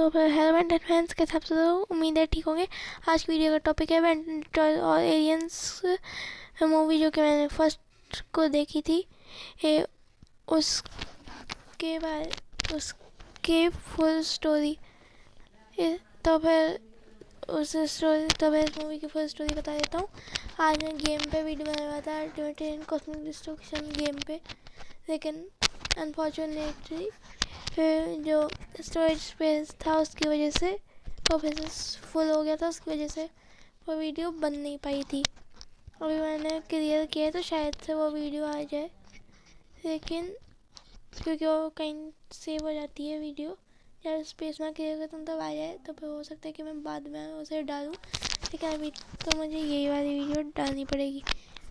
तो फिर hello and friends, कैसे आप सब? उम्मीद है ठीक होंगे। आज की वीडियो का टॉपिक है वेंटर और एलियंस मूवी, जो कि मैंने फर्स्ट को देखी थी। उसके बाद उसके फुल स्टोरी, तो फिर तो मैं इस मूवी की फुल स्टोरी बता देता हूँ। आज मैं गेम पे वीडियो बना रहा था, ultimate alien cosmic destruction game पे, लेकिन अनफॉर्चुनेटली जो स्टोरेज स्पेस था उसकी वजह से वो फिर फुल हो गया था। उसकी वजह से वो वीडियो बन नहीं पाई थी। अभी मैंने क्लियर किया है तो शायद से वो वीडियो आ जाए, लेकिन क्योंकि वो कहीं सेव हो जाती है वीडियो, जब स्पेस में क्लियर करता हूँ तब आ जाए, तो फिर हो सकता है कि मैं बाद में उसे डालूँ, लेकिन अभी तो मुझे यही वाली वीडियो डालनी पड़ेगी।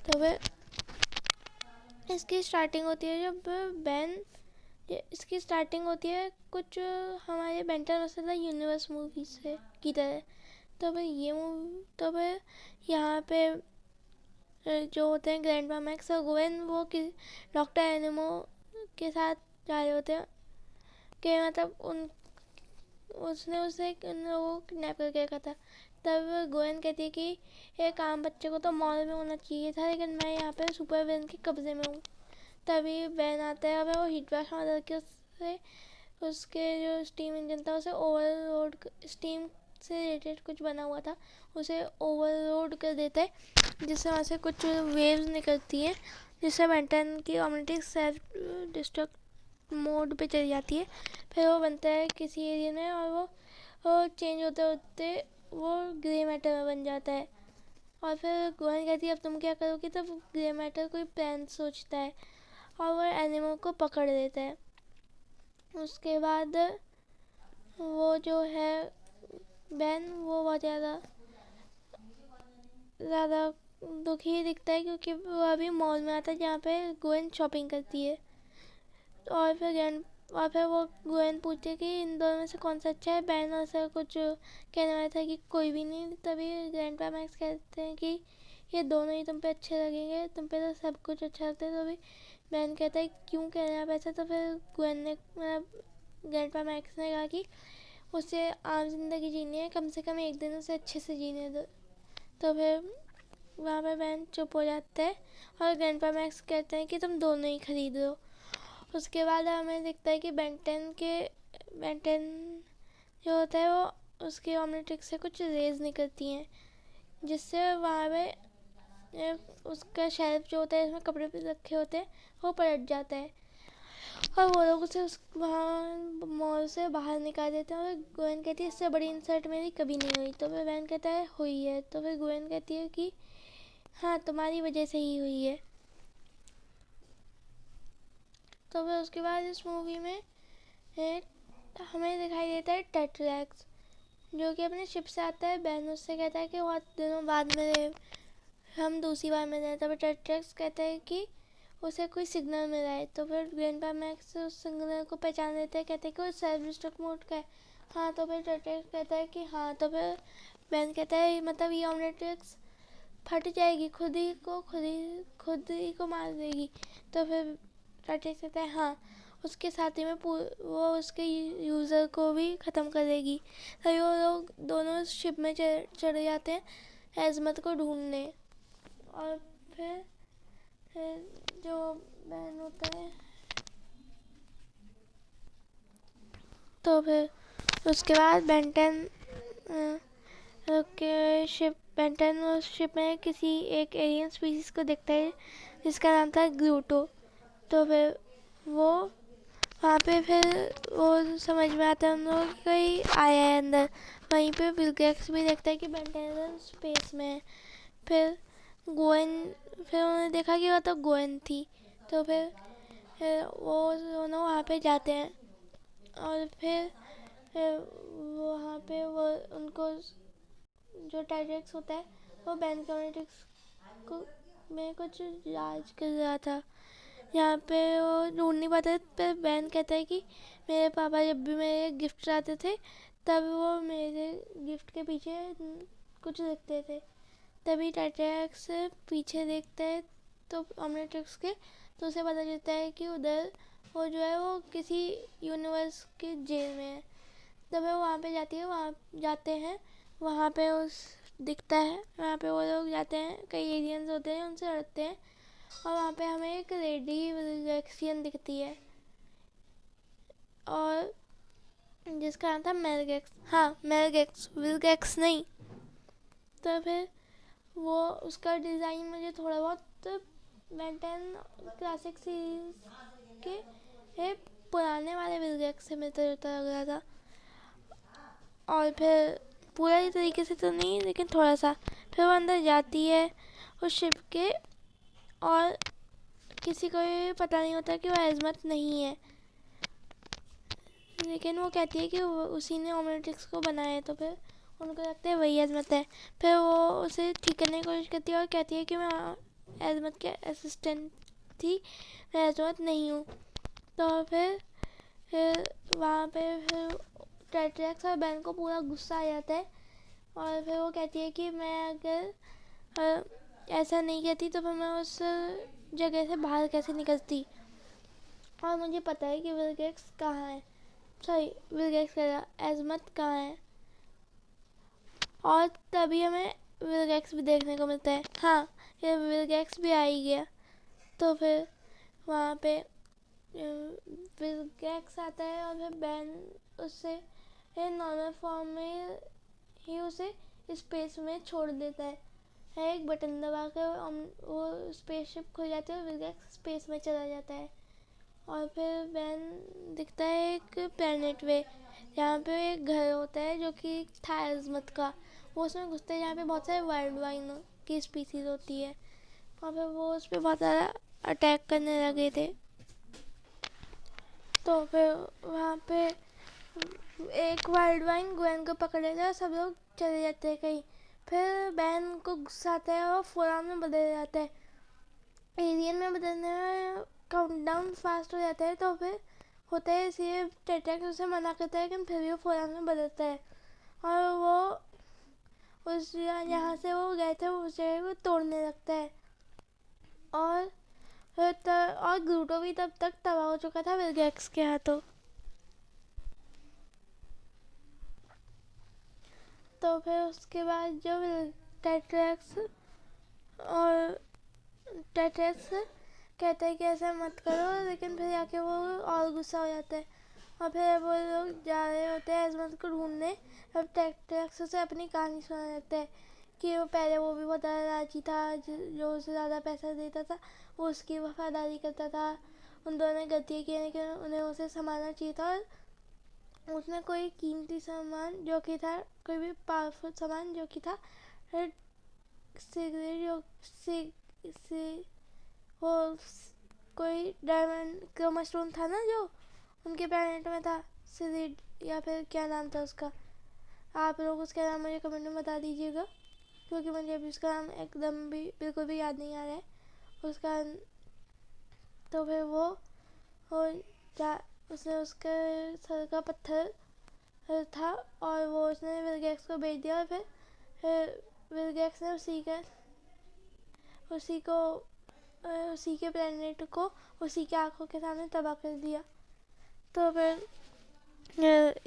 तो फिर इसकी स्टार्टिंग होती है जब इसकी स्टार्टिंग होती है कुछ हमारे बेंटन मसाला यूनिवर्स मूवी से की तरह। तो भाई ये मूवी, तो भाई यहाँ पे जो होते हैं ग्रैंडमा मैक्स और गोवेन, वो डॉक्टर एनिमो के साथ जा रहे होते हैं कि मतलब उसने उसे उन लोगों को किडनैप करके रखा था। तब गोवेन कहती है कि एक आम बच्चे को तो मॉल में होना चाहिए था, लेकिन मैं यहाँ पे सुपर विलेन के कब्जे में हूँ। तभी बैन आता है। अब वो हीट वैश मदद के उसके जो स्टीम इंजन था उसे ओवरलोड, स्टीम से रिलेटेड कुछ बना हुआ था, उसे ओवरलोड कर देता है, जिससे वहाँ से कुछ वेव्स निकलती हैं, जिससे बेंटन की ऑटोमेटिक सेल्फ डिस्ट्रक्ट मोड पे चली जाती है। फिर वो बनता है किसी एरिया में, और वो चेंज होते होते वो ग्रे मैटर में बन जाता है। और फिर गोहन कहती है अब तुम क्या करोगी, तब ग्रे मैटर कोई प्लान सोचता है और वो एनिमल को पकड़ लेता है। उसके बाद वो जो है बैन, वो बहुत ज़्यादा दुखी दिखता है, क्योंकि वो अभी मॉल में आता है जहाँ पे गोएन शॉपिंग करती है। और फिर वो गोएन पूछती है कि इन दोनों में से कौन सा अच्छा है। बैन ऐसा कुछ कहने वाला था कि कोई भी नहीं। तभी ग्रैंडपा मैक्स कहते हैं कि ये दोनों ही तुम पे अच्छे लगेंगे, तुम पे तो सब कुछ अच्छा लगता है। तो भी बैन कहता है क्यों कह रहे हैं आप ऐसा। तो फिर गोएन ने, ग्रैंडपा मैक्स ने कहा कि उसे आम जिंदगी जीनी है, कम से कम एक दिन उसे अच्छे से जीने दो। तो फिर वहाँ पे बैन चुप हो जाता है और ग्रैंडपा मैक्स कहते हैं कि तुम दोनों ही खरीद लो। उसके बाद हमें दिखता है कि बेंटन जो होता है वो उसकी ऑमनेट्रिक से कुछ रेज निकलती हैं, जिससे वहाँ पे उसका शेल्फ जो होता है इसमें कपड़े पे रखे होते हैं वो पलट जाता है, और वो लोग उसे वहाँ मॉल से बाहर निकाल देते हैं। और गोयन कहती है इससे बड़ी इंसल्ट मेरी कभी नहीं हुई। तो फिर वैन कहता है हुई है। तो फिर गोयन कहती है कि हाँ, तुम्हारी वजह से ही हुई है। तो फिर उसके बाद इस मूवी में हमें दिखाई देता है टेट्रैक्स, जो कि अपने शिप से आता है। बैन उससे कहता है कि बहुत दिनों बाद में हम दूसरी बार मिल रहे हैं। तभी टेट्रैक्स कहता है कि उसे कोई सिग्नल मिला है। तो फिर ग्रैंडपा मैक्स उस सिग्नल को पहचान लेते हैं, कहते हैं कि वो सेल्फ डिस्ट्रक्ट मोड का है। हाँ, तो फिर टेट्रैक्स कहता है कि हाँ। तो फिर बैन कहता है मतलब ये ऑमनेट्रिक्स फट जाएगी, खुद ही को मार देगी। तो फिर टेट्रैक्स कहता है हाँ, उसके साथ ही में वो उसके यूज़र को भी ख़त्म कर देगी। तभी वो लोग दोनों शिप में चढ़े जाते हैं एजमत को ढूंढने। और फिर जो बैन होता है, तो फिर उसके बाद बेंटन उस शिप में किसी एक एलियन स्पीसीज को देखता है जिसका नाम था ग्लूटो। तो फिर वो वहाँ पे फिर वो समझ में आता है उन लोगों की कोई आया है अंदर। वहीं पे विलगैक्स भी देखता है कि बेंटन स्पेस में है। फिर गोएन, फिर उन्होंने देखा कि वो तो गोएन थी। तो फिर वो दोनों वहाँ पे जाते हैं, और फिर वहाँ पे वो उनको जो टाइटेक्स होता है वो बैन कॉमेटिक्स को में कुछ राज कर रहा था। यहाँ पे वो ढूंढ नहीं पाते, पर बैन कहता है कि मेरे पापा जब भी मेरे गिफ्ट लाते थे तब वो मेरे गिफ्ट के पीछे कुछ लिखते थे। तभी टाइटेक्स पीछे देखता है तो ऑमनेट्रिक्स के, तो उसे पता चलता है कि उधर वो जो है वो किसी यूनिवर्स के जेल में है। तो फिर वो वहाँ पे जाती है, वहाँ जाते हैं, वहाँ पे उस दिखता है, वहाँ पे वो लोग जाते हैं, कई एलियंस होते हैं, उनसे लड़ते हैं, और वहाँ पे हमें एक लेडी विल्गैक्सियन दिखती है और जिसका नाम था मेलगैक्स, हाँ मेलगैक्स, विल्गैक्स नहीं। तो फिर वो उसका डिज़ाइन मुझे थोड़ा बहुत बेंटेन क्लासिक सीरीज के पुराने वाले विल्गैक्स से मिलता जुलता लग रहा था, और फिर पूरा ही तरीके से तो नहीं लेकिन थोड़ा सा। फिर वो अंदर जाती है उस शिप के, और किसी को ये पता नहीं होता कि वो एजमत नहीं है, लेकिन वो कहती है कि उसी ने ओमनिट्रिक्स को बनाया है, तो फिर उनको लगता है वही एजमत है। फिर वो उसे ठीक करने की कोशिश करती है और कहती है कि मैं एजमत के असिस्टेंट थी, मैं एजमत नहीं हूँ। तो फिर वहाँ पे फिर टेट्रैक्स और बैन को पूरा गुस्सा आ जाता है, और फिर वो कहती है कि मैं अगर ऐसा नहीं कहती तो फिर मैं उस जगह से बाहर कैसे निकलती, और मुझे पता है कि विल्गैक्स कहाँ है, सॉरी विल्गैक्स कह रहा, एजमत कहाँ है। और तभी हमें विल्गैक्स भी देखने को मिलता है, हाँ ये विल्गैक्स भी आ ही गया। तो फिर वहाँ पे विल्गैक्स आता है और फिर बैन उससे नॉर्मल फॉर्म में ही उसे स्पेस में छोड़ देता है एक बटन दबा कर वो स्पेसशिप खुल जाती है और विल्गैक्स स्पेस में चला जाता है। और फिर बैन दिखता है एक प्लेनेट वे, जहाँ पे एक घर होता है जो कि था एजमत का, वो उसमें घुसते हैं जहाँ पे बहुत सारे वाइल्ड वाइन की स्पीसीज होती है, और फिर वो उस पर बहुत ज़्यादा अटैक करने लगे थे। तो फिर वहाँ पे एक वाइल्ड वाइन ग्वेन को पकड़ लेता है और सब लोग चले जाते हैं कहीं। फिर बैन को गुस्सा आता है और फोराम में बदल जाता है, एलियन में बदलने में काउंटडाउन फास्ट हो जाता है। तो फिर होता है इसलिए टेट्रैक्स उसे मना करता है, लेकिन फिर भी वो फोराम में बदलता है, और वो उस यहाँ से वो गए थे उस जगह को तोड़ने लगता है। और और ग्लूटो भी तब तक तबाह हो चुका था विल्गैक्स के हाथों। तो फिर उसके बाद जो टेट्रैक्स और टेट्रैक्स कहता है कि ऐसा मत करो, लेकिन फिर जाके वो और गुस्सा हो जाता है, और फिर वो लोग जा रहे होते हैं एजमत को ढूंढने। अब टेट्रैक्स से अपनी कहानी सुनाने लगता है कि वो पहले वो भी बहुत ज़्यादा राजी था, जो उसे ज़्यादा पैसा देता था वो उसकी वफादारी करता था, उन दोनों ने गलतियाँ की लेकिन उन्हें उसे संभालना चाहिए था, और उसने कोई कीमती सामान जो कि था, कोई भी पावरफुल सामान जो कि था सिगरेट वो कोई डायमंड क्रोमास्टोन था ना जो उनके प्लैनेट में था, सिरिड या फिर क्या नाम था उसका, आप लोग उसका नाम मुझे कमेंट में बता दीजिएगा, क्योंकि मुझे अभी उसका नाम एकदम भी बिल्कुल भी याद नहीं आ रहा है उसका। तो फिर वो उसने उसके सर का पत्थर था और वो उसने विल्गैक्स को भेज दिया, और फिर विल्गैक्स ने उसी के प्लेनेट को उसी के आंखों के सामने तबाह कर दिया। तो फिर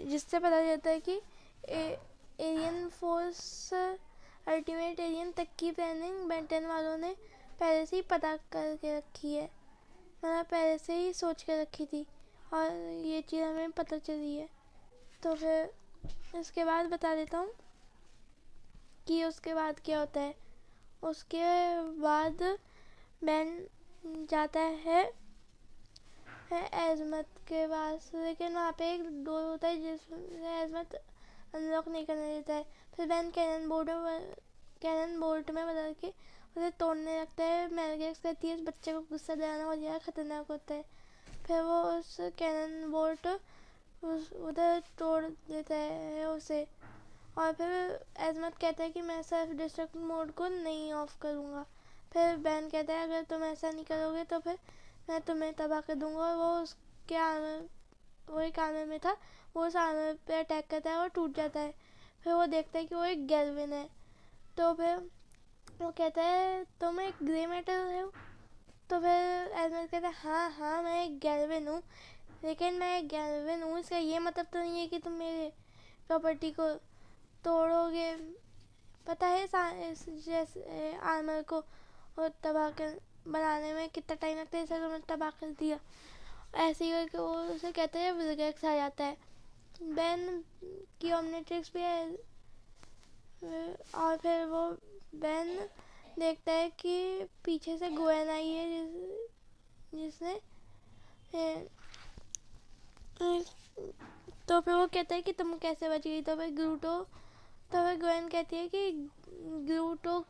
जिससे पता चलता है कि एलियन फोर्स अल्टीमेट एलियन तक की प्लानिंग बेंटन वालों ने पहले से ही पता करके रखी है, मतलब पहले से ही सोच कर रखी थी, और ये चीज़ हमें पता चली है। तो फिर इसके बाद बता देता हूँ कि उसके बाद क्या होता है। उसके बाद बैन जाता है एजमत के पास, लेकिन वहाँ पे एक डोर होता है जिसमें एजमत अनलॉक नहीं करने देता है। फिर बैन कैनन बोल्ट में बदल के उसे तोड़ने लगता है। मेलगैक्स कहती है इस बच्चे को गुस्सा दिलाना बहुत ज़्यादा खतरनाक होता है। फिर वो उस कैनन बोल्ट उधर तोड़ देता है उसे, और फिर एजमत कहता है कि मैं सेल्फ डिस्ट्रक्ट मोड को नहीं ऑफ करूँगा। फिर बैन कहता है अगर तुम ऐसा नहीं करोगे तो फिर मैं तुम्हें तबाह कर दूँगा, और वो उसके आर्मर, वो एक आर्मर में था, वो उस आर्मर पे अटैक करता है और टूट जाता है। फिर वो देखता है कि वो एक गैल्विन है, तो फिर वो कहता है तुम एक ग्रे मेटल हो। तो फिर एजमत कहता है हाँ हाँ मैं एक गैल्विन हूँ, लेकिन मैं एक गैल्विन हूँ इसका ये मतलब तो नहीं है कि तुम मेरे प्रॉपर्टी को तोड़ोगे, पता है जैसे आर्मर को और तबाह कर बनाने में कितना टाइम लगता है, इसे तुमने तबाह कर दिया। ऐसे ही करके वो उसे कहते हैं विलगैक्स आ जाता है। बेन की ओमनिट्रिक्स भी है और फिर वो बेन देखता है कि पीछे से ग्वेन आई है जिसने तो फिर वो कहता है कि तुम कैसे बच गई। तो फिर ग्वेन कहती है कि ग्लूटो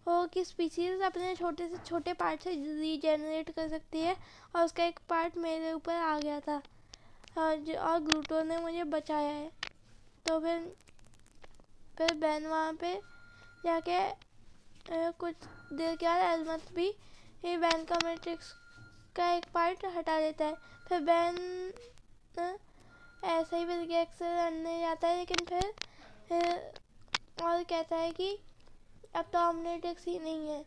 की स्पीसीज अपने छोटे से छोटे पार्ट से रीजेनरेट कर सकती है और उसका एक पार्ट मेरे ऊपर आ गया था और ग्लूटो ने मुझे बचाया है। तो फिर बेन वहाँ पे जाके कुछ देर के बाद एल्मथ भी बेन का मैट्रिक्स का एक पार्ट हटा देता है। फिर बेन ऐसे ही विलगैक्स से लड़ने जाता है, लेकिन फिर और कहता है कि अब तो ओमनिट्रिक्स ही नहीं है,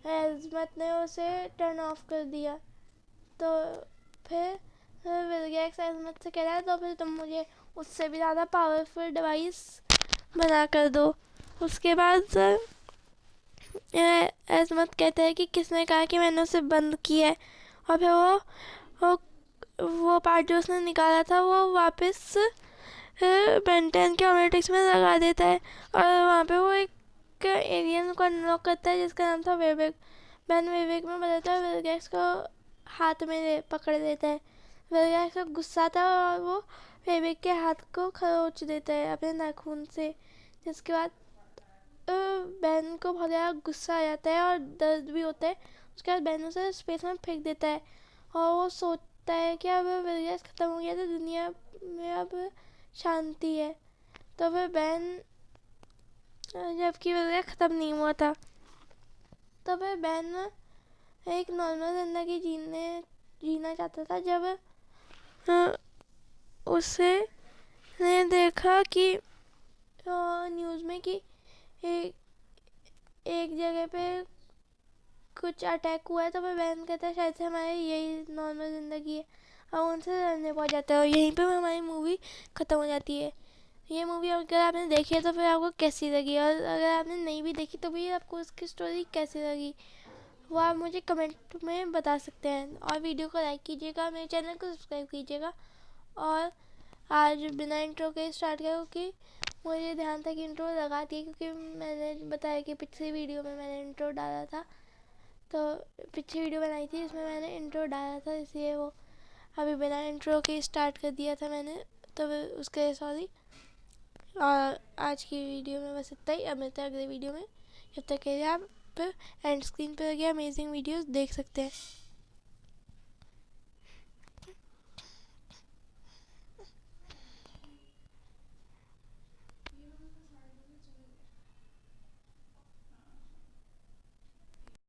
एल्मथ ने उसे टर्न ऑफ कर दिया। तो फिर विलगैक्स एल्मथ से कह रहा है तो फिर तुम मुझे उससे भी ज़्यादा पावरफुल डिवाइस बना कर दो। उसके बाद एल्मथ कहते हैं कि किसने कहा कि मैंने उसे बंद किया है। और फिर वो पार्ट जो उसने निकाला था वो वापस बेन 10 के ओमनिट्रिक्स में लगा देता है और वहाँ पे वो एक एलियन को अनलॉक करता है जिसका नाम था वेवेक। बेन वेवेक में बदलता है, विलगैक्स को हाथ में पकड़ लेता है। विलगैक्स को गुस्सा था और वो वेवेक के हाथ को खरोच देता है अपने नाखून से, जिसके बाद बेन को बहुत ज़्यादा गुस्सा आ जाता है और दर्द भी होता है। उसके बाद बेन उसे स्पेस में फेंक देता है और वो सोचता है कि अब विलगैक्स ख़त्म हो गया तो दुनिया में अब शांति है। तो फिर बेन, जबकि विलगैक्स ख़त्म नहीं हुआ था, तो फिर बेन एक नॉर्मल ज़िंदगी जीना चाहता था जब उसे ने देखा कि न्यूज़ में कि एक जगह पे कुछ अटैक हुआ है। तो फिर बेन कहता है शायद से हमारी यही नॉर्मल ज़िंदगी है और उनसे लड़ने पहुंच जाता है और यहीं पे हमारी मूवी ख़त्म हो जाती है। ये मूवी अगर आपने देखी है तो फिर आपको कैसी लगी, और अगर आपने नहीं भी देखी तो भी आपको उसकी स्टोरी कैसी लगी वो आप मुझे कमेंट में बता सकते हैं। और वीडियो को लाइक कीजिएगा, मेरे चैनल को सब्सक्राइब कीजिएगा। और आज बिना इंट्रो के स्टार्ट किया क्योंकि मुझे ध्यान था कि इंट्रो लगा दी, क्योंकि मैंने बताया कि पिछली वीडियो में मैंने इंट्रो डाला था, तो पिछली वीडियो बनाई थी इसमें मैंने इंट्रो डाला था, इसलिए वो अभी बिना इंट्रो के स्टार्ट कर दिया था मैंने, तो उसके लिए सॉरी। और आज की वीडियो में बस इतना ही, अब मिलते हैं अगले वीडियो में। जब तक के लिए आप एंड स्क्रीन पर लगे अमेजिंग वीडियोस देख सकते हैं।